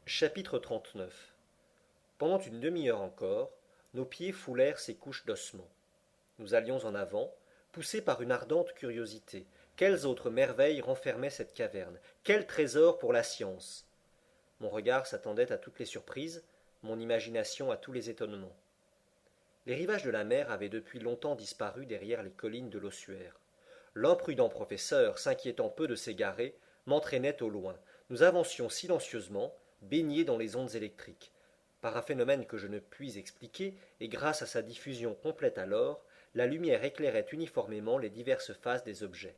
Chapitre 39. Pendant une demi-heure encore, nos pieds foulèrent ces couches d'ossements. Nous allions en avant, poussés par une ardente curiosité. Quelles autres merveilles renfermait cette caverne? Quel trésor pour la science? Mon regard s'attendait à toutes les surprises, mon imagination à tous les étonnements. Les rivages de la mer avaient depuis longtemps disparu derrière les collines de l'ossuaire. L'imprudent professeur, s'inquiétant peu de s'égarer, m'entraînait au loin. Nous avancions silencieusement, baignés dans les ondes électriques. Par un phénomène que je ne puis expliquer, et grâce à sa diffusion complète alors, la lumière éclairait uniformément les diverses faces des objets.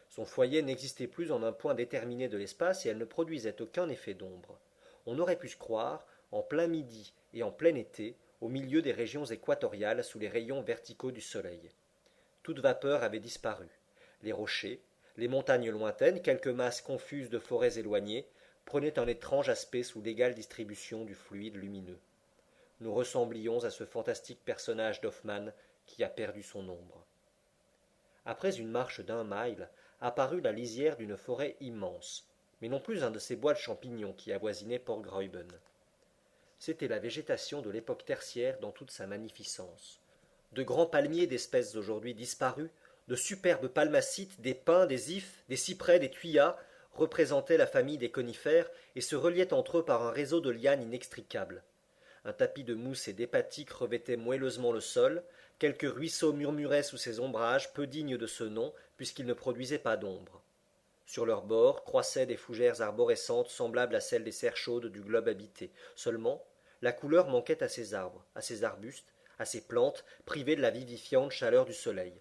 Son foyer n'existait plus en un point déterminé de l'espace et elle ne produisait aucun effet d'ombre. On aurait pu se croire, en plein midi et en plein été, au milieu des régions équatoriales sous les rayons verticaux du soleil. Toute vapeur avait disparu. Les rochers, les montagnes lointaines, quelques masses confuses de forêts éloignées, prenaient un étrange aspect sous l'égale distribution du fluide lumineux. Nous ressemblions à ce fantastique personnage d'Hoffmann qui a perdu son ombre. Après une marche d'1 mille, apparut la lisière d'une forêt immense, mais non plus un de ces bois de champignons qui avoisinaient Port Graüben. C'était la végétation de l'époque tertiaire dans toute sa magnificence. De grands palmiers d'espèces aujourd'hui disparues, de superbes palmacites, des pins, des ifs, des cyprès, des thuyas, représentaient la famille des conifères et se reliaient entre eux par un réseau de lianes inextricables. Un tapis de mousse et d'hépatique revêtait moelleusement le sol, quelques ruisseaux murmuraient sous ces ombrages peu dignes de ce nom, puisqu'ils ne produisaient pas d'ombre. Sur leurs bords croissaient des fougères arborescentes semblables à celles des serres chaudes du globe habité. Seulement, la couleur manquait à ces arbres, à ces arbustes, à ces plantes, privées de la vivifiante chaleur du soleil.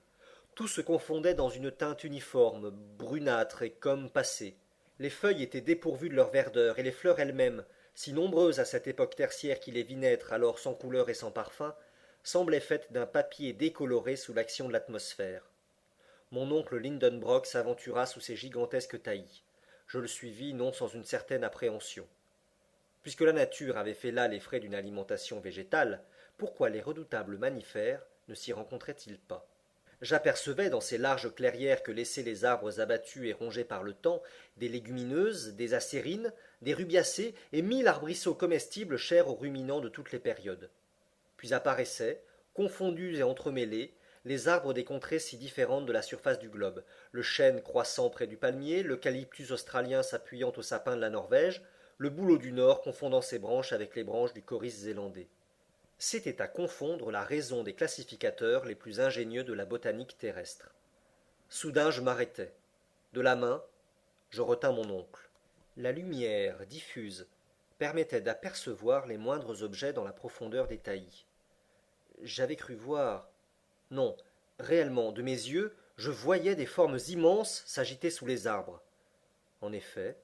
Tout se confondait dans une teinte uniforme, brunâtre et comme passée. Les feuilles étaient dépourvues de leur verdeur, et les fleurs elles-mêmes, si nombreuses à cette époque tertiaire qui les vit naître alors sans couleur et sans parfum, semblaient faites d'un papier décoloré sous l'action de l'atmosphère. Mon oncle Lindenbrock s'aventura sous ces gigantesques taillis. Je le suivis non sans une certaine appréhension. Puisque la nature avait fait là les frais d'une alimentation végétale, pourquoi les redoutables mammifères ne s'y rencontraient-ils pas? J'apercevais dans ces larges clairières que laissaient les arbres abattus et rongés par le temps des légumineuses, des acérines, des rubiacées et 1000 arbrisseaux comestibles chers aux ruminants de toutes les périodes. Puis apparaissaient, confondus et entremêlés, les arbres des contrées si différentes de la surface du globe, le chêne croissant près du palmier, l'eucalyptus australien s'appuyant au sapin de la Norvège, le bouleau du Nord confondant ses branches avec les branches du coris zélandais. C'était à confondre la raison des classificateurs les plus ingénieux de la botanique terrestre. Soudain je m'arrêtai. De la main, je retins mon oncle. La lumière diffuse permettait d'apercevoir les moindres objets dans la profondeur des taillis. J'avais cru voir. Non, réellement, de mes yeux, je voyais des formes immenses s'agiter sous les arbres. En effet,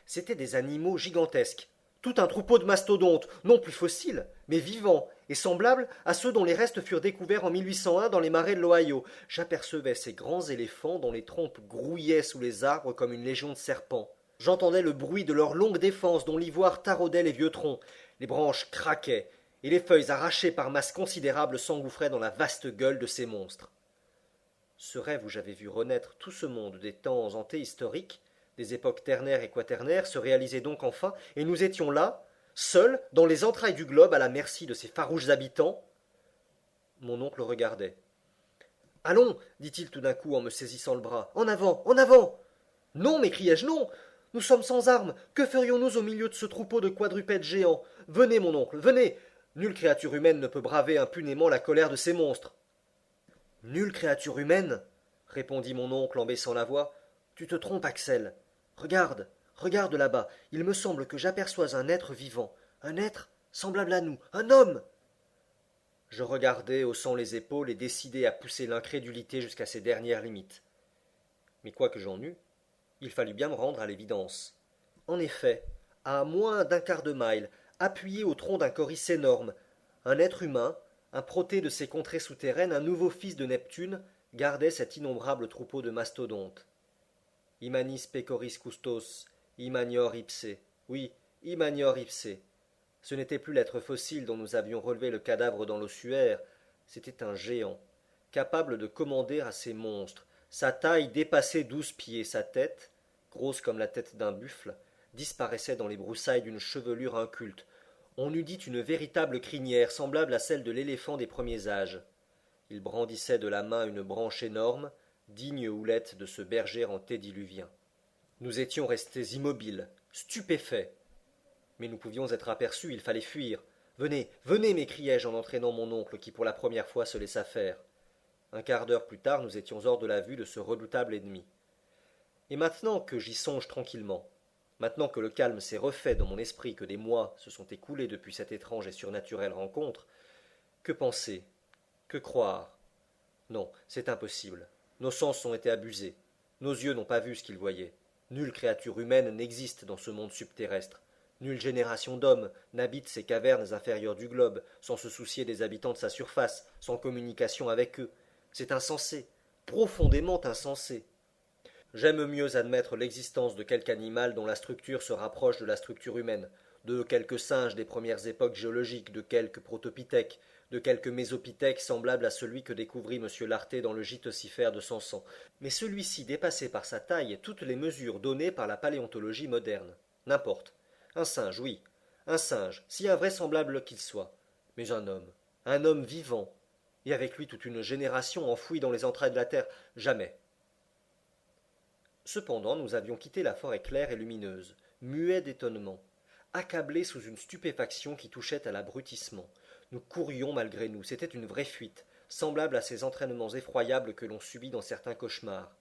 c'étaient des animaux gigantesques, tout un troupeau de mastodontes, non plus fossiles, mais vivants, et semblables à ceux dont les restes furent découverts en 1801 dans les marais de l'Ohio. J'apercevais ces grands éléphants dont les trompes grouillaient sous les arbres comme une légion de serpents. J'entendais le bruit de leurs longues défenses dont l'ivoire taraudait les vieux troncs. Les branches craquaient, et les feuilles arrachées par masses considérables s'engouffraient dans la vaste gueule de ces monstres. Ce rêve où j'avais vu renaître tout ce monde des temps antéhistoriques, des époques ternaires et quaternaires, se réalisait donc enfin, et nous étions là, seuls, dans les entrailles du globe, à la merci de ces farouches habitants. Mon oncle regardait. Allons, dit-il tout d'un coup en me saisissant le bras. En avant, en avant. Non, m'écriai-je, non. Nous sommes sans armes. Que ferions-nous au milieu de ce troupeau de quadrupèdes géants? Venez, mon oncle, venez. Nulle créature humaine ne peut braver impunément la colère de ces monstres. Nulle créature humaine, répondit mon oncle en baissant la voix. Tu te trompes, Axel. Regarde, regarde là-bas. Il me semble que j'aperçois un être vivant. Un être semblable à nous. Un homme. Je regardai, haussant les épaules et décidé à pousser l'incrédulité jusqu'à ses dernières limites. Mais quoi que j'en eus, il fallut bien me rendre à l'évidence. En effet, à moins d'1/4 de mille, appuyé au tronc d'un coryce énorme, un être humain, un protée de ces contrées souterraines, un nouveau fils de Neptune, gardait cet innombrable troupeau de mastodontes. Imanis pecoris custos, imanior ipse. Oui, imanior ipse. Ce n'était plus l'être fossile dont nous avions relevé le cadavre dans l'ossuaire, c'était un géant, capable de commander à ces monstres. Sa taille dépassait 12 pieds, sa tête, grosse comme la tête d'un buffle, disparaissait dans les broussailles d'une chevelure inculte. On eût dit une véritable crinière, semblable à celle de l'éléphant des premiers âges. Il brandissait de la main une branche énorme, digne houlette de ce berger antédiluvien. Nous étions restés immobiles, stupéfaits. Mais nous pouvions être aperçus, il fallait fuir. Venez, venez, m'écriai-je en entraînant mon oncle qui pour la première fois se laissa faire. Un quart d'heure plus tard, nous étions hors de la vue de ce redoutable ennemi. Et maintenant que j'y songe tranquillement, maintenant que le calme s'est refait dans mon esprit, que des mois se sont écoulés depuis cette étrange et surnaturelle rencontre, que penser, que croire? Non, c'est impossible. Nos sens ont été abusés. Nos yeux n'ont pas vu ce qu'ils voyaient. Nulle créature humaine n'existe dans ce monde subterrestre. Nulle génération d'hommes n'habite ces cavernes inférieures du globe, sans se soucier des habitants de sa surface, sans communication avec eux. C'est insensé, profondément insensé. J'aime mieux admettre l'existence de quelque animal dont la structure se rapproche de la structure humaine, de quelques singes des premières époques géologiques, de quelques protopithèques, de quelques mésopithèques semblables à celui que découvrit M. Lartet dans le gîte ossifère de Sansan, mais celui-ci dépassait par sa taille toutes les mesures données par la paléontologie moderne. N'importe. Un singe, oui, un singe, si invraisemblable qu'il soit, mais un homme vivant, et avec lui toute une génération enfouie dans les entrailles de la terre, jamais. Cependant, nous avions quitté la forêt claire et lumineuse, muets d'étonnement, accablés sous une stupéfaction qui touchait à l'abrutissement. Nous courions malgré nous, c'était une vraie fuite, semblable à ces entraînements effroyables que l'on subit dans certains cauchemars.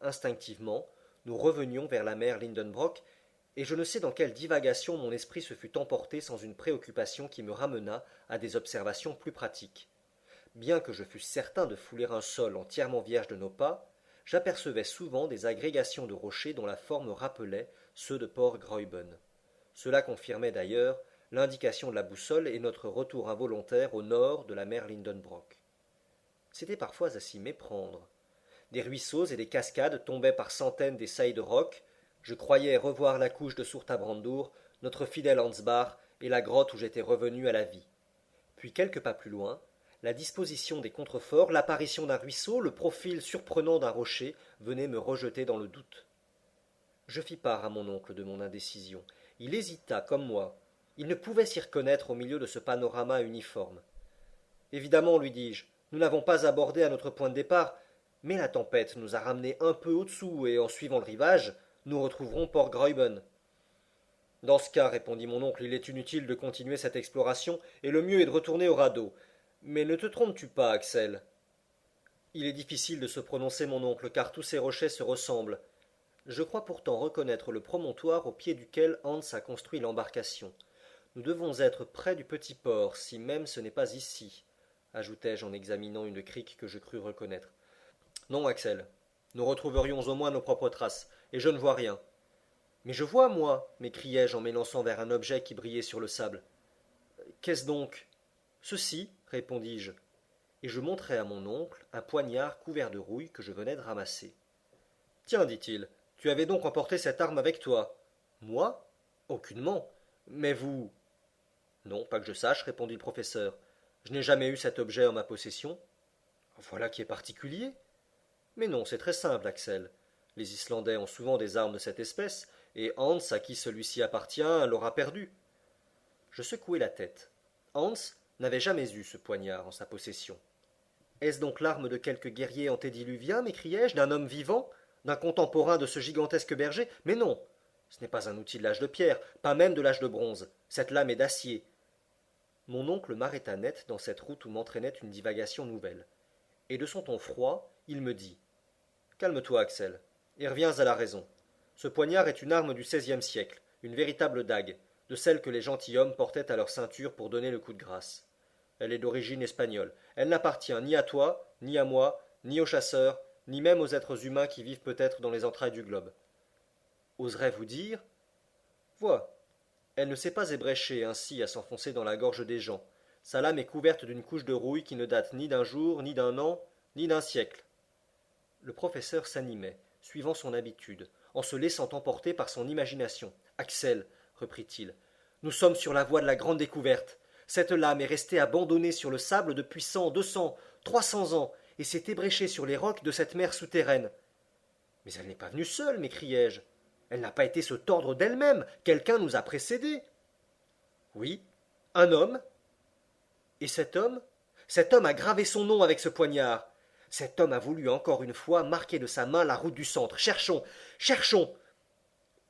Instinctivement, nous revenions vers la mer Lindenbrock, et je ne sais dans quelle divagation mon esprit se fut emporté sans une préoccupation qui me ramena à des observations plus pratiques. Bien que je fusse certain de fouler un sol entièrement vierge de nos pas, j'apercevais souvent des agrégations de rochers dont la forme rappelait ceux de Port Gräuben. Cela confirmait d'ailleurs l'indication de la boussole et notre retour involontaire au nord de la mer Lindenbrock. C'était parfois à s'y méprendre. Des ruisseaux et des cascades tombaient par centaines des sailles de roc. Je croyais revoir la couche de Surtabrandur, notre fidèle Ansbach et la grotte où j'étais revenu à la vie. Puis quelques pas plus loin, la disposition des contreforts, l'apparition d'un ruisseau, le profil surprenant d'un rocher venaient me rejeter dans le doute. Je fis part à mon oncle de mon indécision. Il hésita, comme moi. Il ne pouvait s'y reconnaître au milieu de ce panorama uniforme. Évidemment, lui dis-je, nous n'avons pas abordé à notre point de départ, mais la tempête nous a ramenés un peu au-dessous, et en suivant le rivage, nous retrouverons Port Gräuben. Dans ce cas, répondit mon oncle, il est inutile de continuer cette exploration, et le mieux est de retourner au radeau. Mais ne te trompes-tu pas, Axel? Il est difficile de se prononcer, mon oncle, car tous ces rochers se ressemblent. Je crois pourtant reconnaître le promontoire au pied duquel Hans a construit l'embarcation. Nous devons être près du petit port, si même ce n'est pas ici, ajoutai-je en examinant une crique que je crus reconnaître. Non, Axel, nous retrouverions au moins nos propres traces, et je ne vois rien. Mais je vois, moi, m'écriai-je en m'élançant vers un objet qui brillait sur le sable. Qu'est-ce donc? Ceci, répondis-je, et je montrai à mon oncle un poignard couvert de rouille que je venais de ramasser. Tiens, dit-il, tu avais donc emporté cette arme avec toi? Moi? Aucunement. Mais vous? Non, pas que je sache, répondit le professeur. Je n'ai jamais eu cet objet en ma possession. Voilà qui est particulier. Mais non, c'est très simple, Axel. Les Islandais ont souvent des armes de cette espèce, et Hans, à qui celui-ci appartient, l'aura perdu. Je secouai la tête. Hans n'avait jamais eu ce poignard en sa possession. Est-ce donc l'arme de quelque guerrier antédiluvien, m'écriai-je, d'un homme vivant, d'un contemporain de ce gigantesque berger? Mais non, ce n'est pas un outil de l'âge de pierre, pas même de l'âge de bronze. Cette lame est d'acier. Mon oncle m'arrêta net dans cette route où m'entraînait une divagation nouvelle. Et de son ton froid, il me dit « Calme-toi, Axel, et reviens à la raison. Ce poignard est une arme du XVIe siècle, une véritable dague, de celle que les gentilshommes portaient à leur ceinture pour donner le coup de grâce. Elle est d'origine espagnole. Elle n'appartient ni à toi, ni à moi, ni aux chasseurs, ni même aux êtres humains qui vivent peut-être dans les entrailles du globe. Oserais-vous dire? Vois, elle ne s'est pas ébréchée ainsi à s'enfoncer dans la gorge des gens. Sa lame est couverte d'une couche de rouille qui ne date ni d'un jour, ni d'un an, ni d'un siècle. Le professeur s'animait, suivant son habitude, en se laissant emporter par son imagination. Axel, reprit-il, nous sommes sur la voie de la grande découverte. Cette lame est restée abandonnée sur le sable depuis 100, 200, 300 ans, et s'est ébréchée sur les rocs de cette mer souterraine. Mais elle n'est pas venue seule, m'écriai-je. Elle n'a pas été se tordre d'elle-même. Quelqu'un nous a précédés. Oui, un homme. Et cet homme a gravé son nom avec ce poignard. Cet homme a voulu encore une fois marquer de sa main la route du centre. Cherchons, cherchons.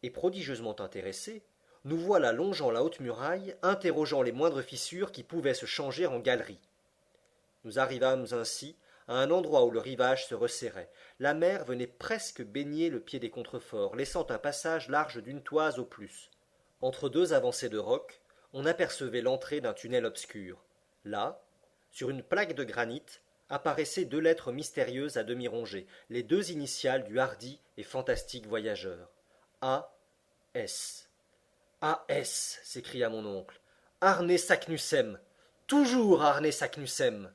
Et prodigieusement intéressés, nous voilà longeant la haute muraille, interrogeant les moindres fissures qui pouvaient se changer en galeries. Nous arrivâmes ainsi à un endroit où le rivage se resserrait. La mer venait presque baigner le pied des contreforts, laissant un passage large d'une toise au plus. Entre deux avancées de roc, on apercevait l'entrée d'un tunnel obscur. Là, sur une plaque de granit, apparaissaient deux lettres mystérieuses à demi rongées, les deux initiales du hardi et fantastique voyageur. A. S. A. S. s'écria mon oncle. Arne Saknussemm. Toujours Arne Saknussemm.